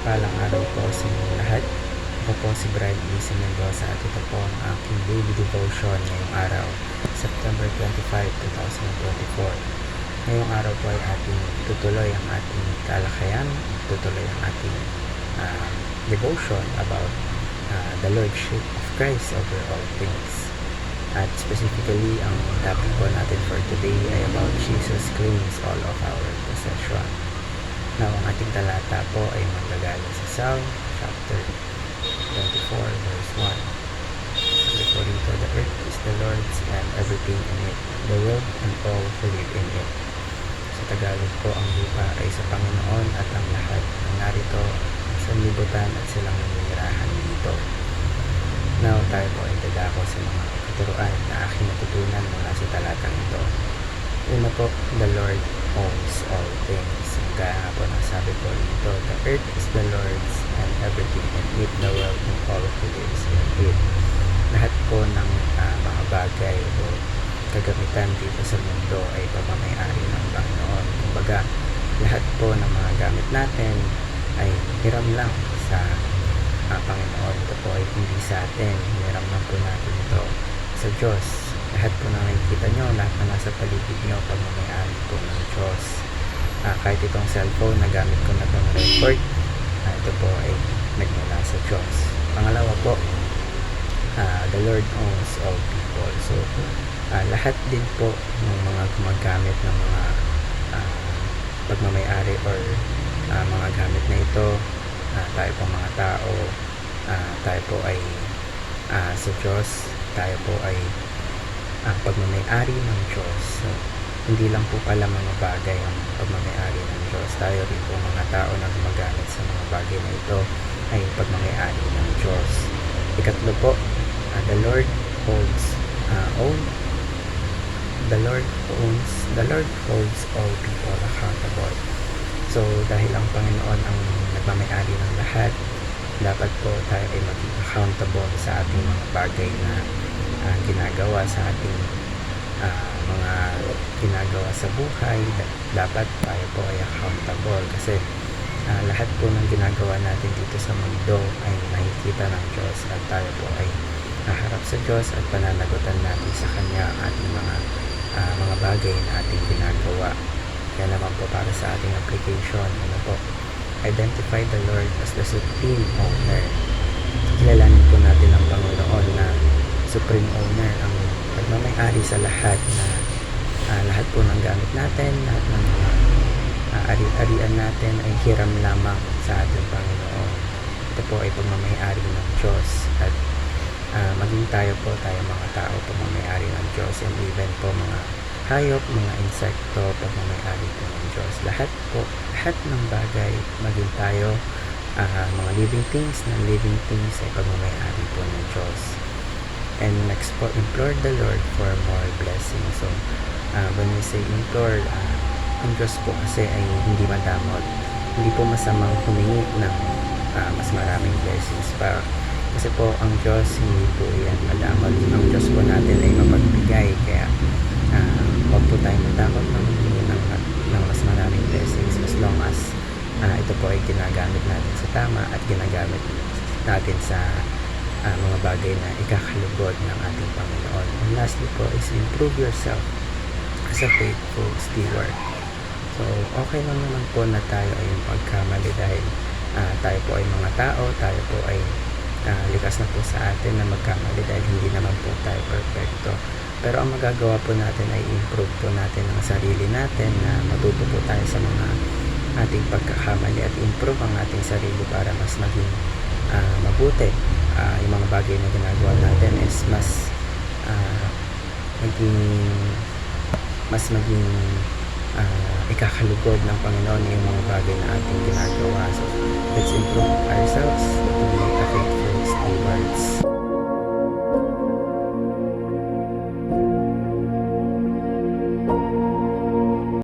mapagpalang araw po sa inyong lahat. Ako po si Brian Lisa Mendoza at ito po ang aking daily devotion ngayong araw, September 25, 2024. Ngayong araw po ay ating tutuloy ang ating talakayan, tutuloy ang ating devotion about the Lordship of Christ over all things. At specifically, ang topic po natin for today ay about Jesus claims all of our possession. Now, ang ating talata po ay manggagaling sa Psalm chapter 24 verse 1. Sabi po rito, the earth is the Lord's and everything in it, the world and all who live in it. Sa Tagalog po, ang lupa ay sa Panginoon at ang lahat ng narito sa libutan at silang naninirahan dito. Now, tayo po ay dadako sa mga katuruan na aking natutunan mula sa talatang ito. Una po, the Lord owns all things. Gaya nga po nasabi po dito, the earth is the Lord's and everything in it, the world and all who lives in it. Lahat po ng mga bagay o kagamitan dito sa mundo ay pagmamayari ng Panginoon. Kumbaga, lahat po ng mga gamit natin ay hiram lang sa Panginoon. Ito po ay hindi sa atin. Hiram lang po natin ito sa Diyos. Lahat po na nakikita nyo, lahat na nasa paligid nyo, pagmamayari po ng Diyos. Kahit itong cellphone na gamit ko na itong record, ito po ay nagmula sa Diyos. Pangalawa po, the Lord owns all people. So, lahat din po ng mga gumagamit ng mga pagmamayari or mga gamit na ito, tayo po mga tao, tayo po ay sa Diyos, tayo po ay pagmamayari ng Diyos. So, hindi lang po pala mga bagay ang pagmamayari ng Diyos. Tayo rin po mga tao na gumagamit sa mga bagay na ito ay pagmamayari ng Diyos. Ikatlo po, the Lord holds all people accountable. So, dahil ang Panginoon ang nagmamayari ng lahat, dapat po tayo ay maging accountable sa ating mga bagay na ginagawa, sa ating mga ginagawa sa buhay. Dapat tayo po ay accountable kasi lahat po ng ginagawa natin dito sa mundo ay nakikita ng Diyos at tayo po ay naharap sa Diyos at pananagutan natin sa Kanya ang ating mga bagay na ating ginagawa. Kaya naman po para sa ating application, identify the Lord as the supreme owner. Kilalanin po natin ang Panginoon na supreme owner, ang nagmamayari sa lahat na lahat po ng gamit natin, lahat ng mga ari-arian natin ay hiram lamang sa ating Panginoon. Ito po ay pagmamayari ng Diyos at maging tayo mga tao, pagmamayari ng Diyos, and even po mga hayop, mga insekto, pagmamayari po ng Diyos. Lahat ng bagay, maging tayo, mga living things ay pagmamayari po ng Diyos. And next po, implore the Lord for more blessings. So, when we say implore, ang Diyos po kasi ay hindi madamot. Hindi po masamang humingi ng mas maraming blessings pa. Kasi po, ang Diyos, hindi po yan madamot. Ang Diyos po natin ay mapagbigay. Kaya, huwag po tayo madamot ng humingi ng mas maraming blessings as long as ito po ay ginagamit natin sa tama at ginagamit natin sa mga bagay na ikakalugod ng ating Panginoon. And lastly po is improve yourself as a faithful steward. So, okay lang naman po na tayo ay magkamali dahil tayo po ay mga tao, tayo po ay likas na po sa atin na magkamali dahil hindi naman po tayo perfecto. Pero ang magagawa po natin ay improve po natin ang sarili natin, na matuto po tayo sa mga ating pagkakamali at improve ang ating sarili para mas maging mabuti. Yung mga bagay na ginagawa natin is mas maging ikakalugod ng Panginoon yung mga bagay na ating ginagawa. So, let's improve ourselves to be a faithful stewards.